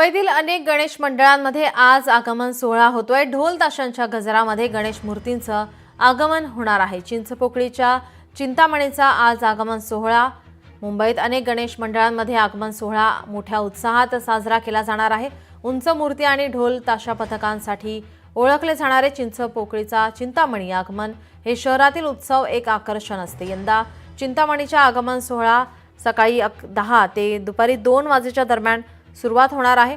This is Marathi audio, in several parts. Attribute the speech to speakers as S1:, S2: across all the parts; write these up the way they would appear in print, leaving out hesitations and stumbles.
S1: मुंबईतील अनेक गणेश मंडळांमध्ये आज आगमन सोहळा होतोय। ढोल ताशांच्या गजरामध्ये गणेश मूर्तींचं आगमन होणार आहे। चिंचपोकळीच्या चिंतामणीचा आज आगमन सोहळा। मुंबईत अनेक गणेश मंडळांमध्ये आगमन सोहळा मोठ्या उत्साहात साजरा केला जाणार आहे। उंच मूर्ती आणि ढोल ताशा पथकांसाठी ओळखले जाणारे चिंचपोकळीचा चिंतामणी आगमन हे शहरातील उत्सव एक आकर्षण असते। यंदा चिंतामणीच्या आगमन सोहळा सकाळी 10 ते दुपारी 2 वाजेच्या दरम्यान सुरुवात होणार आहे।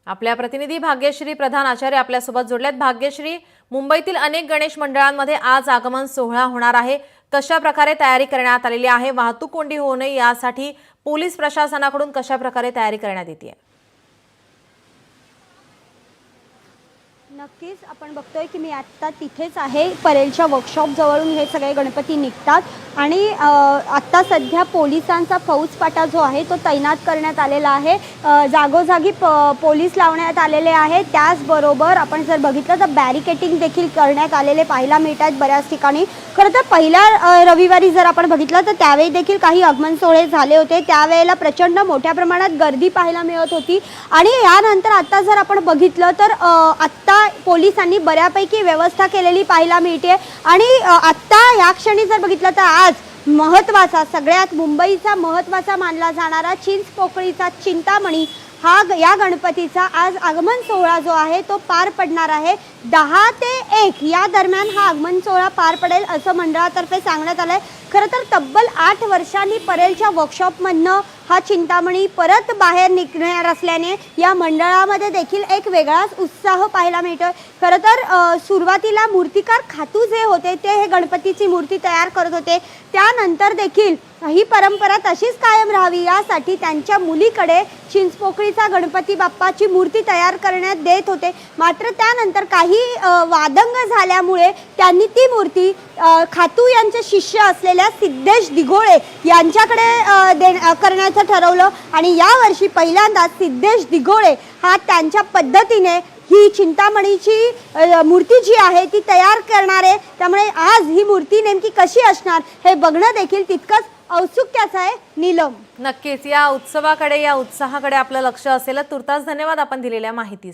S1: आपल्या प्रतिनिधी भाग्यश्री प्रधान आचार्य आपल्या सोबत जोडल्यात। भाग्यश्री, मुंबईतील अनेक गणेश मंडळांमध्ये आज आगमन सोहळा होणार आहे। कशा प्रकारे तयारी करण्यात आलेली आहे? वाहतूक कोंडी होऊ नये यासाठी पोलीस प्रशासनाकडून कशा प्रकारे तयारी करण्यात येते?
S2: नक्कीच आपण बघतोय की मी आता तिथेच आहे। परेलच्या वर्कशॉप जवळून हे सगळे गणपती निघतात आणि आता सध्या पोलिसांचा फौजफाटा जो आहे तो तैनात करण्यात आलेला आहे। जागोजागी पोलीस लावण्यात आलेले आहेत। त्याचबरोबर आपण जर बघितलं तर बॅरिकेटिंग देखील करण्यात आलेले पाहायला मिळतात बऱ्याच ठिकाणी। खरं तर पहिल्या रविवारी जर आपण बघितलं तर त्यावेळी देखील काही आगमन सोहळे झाले होते। त्यावेळेला प्रचंड मोठ्या प्रमाणात गर्दी पाहायला मिळत होती आणि यानंतर आता जर आपण बघितलं तर आता पोलिसांनी बऱ्यापैकी व्यवस्था केलेली पाहायला मिळते। आणि आता या क्षणी जर बघितलं तर आज महत्त्वाचा, सगळ्यात मुंबईचा महत्त्वाचा मानला जाणारा चिंचपोकळीचा चिंतामणी या गणपतीचा आज आगमन सोहळा जो आहे तो पार पडणार आहे। 10 ते 1 या दरम्यान हा आगमन सोहळा पार पडेल असं मंडळातर्फे सांगण्यात आलंय। खरं तर तब्बल 8 वर्षांनी परेलच्या वर्कशॉपमधनं हा चिंतामणी परत बाहेर निघणार असल्याने या मंडळामध्ये देखील एक वेगळाच उत्साह पाहायला मिळतोय। खरं तर सुरुवातीला मूर्तिकार खातू जे होते ते हे गणपतीची मूर्ती तयार करत होते। त्यानंतर देखील ही परंपरा तशीच कायम राहावी यासाठी त्यांच्या मुलीकडे चिंचपोकळीचा गणपती बाप्पाची मूर्ती तयार करण्यात देत होते। मात्र त्यानंतर काही वादंग झाल्यामुळे त्यांनी ती मूर्ती खातू यांचे शिष्य असलेल्या सिद्धेश दिघोळे यांच्याकडे करण्याचं ठरवलं आणि यावर्षी पहिल्यांदा सिद्धेश दिघोळे हा त्यांच्या पद्धतीने ही चिंतामणीची मूर्ती जी आहे ती तयार करणार आहे। त्यामुळे आज ही मूर्ती नेमकी कशी असणार हे बघणं देखील तितकंच औत्सुक्याचं आहे। नीलम,
S1: नक्कीच या उत्सवाकडे, या उत्साहाकडे आपलं लक्ष असेल। तुर्तास धन्यवाद आपण दिलेल्या माहितीसाठी।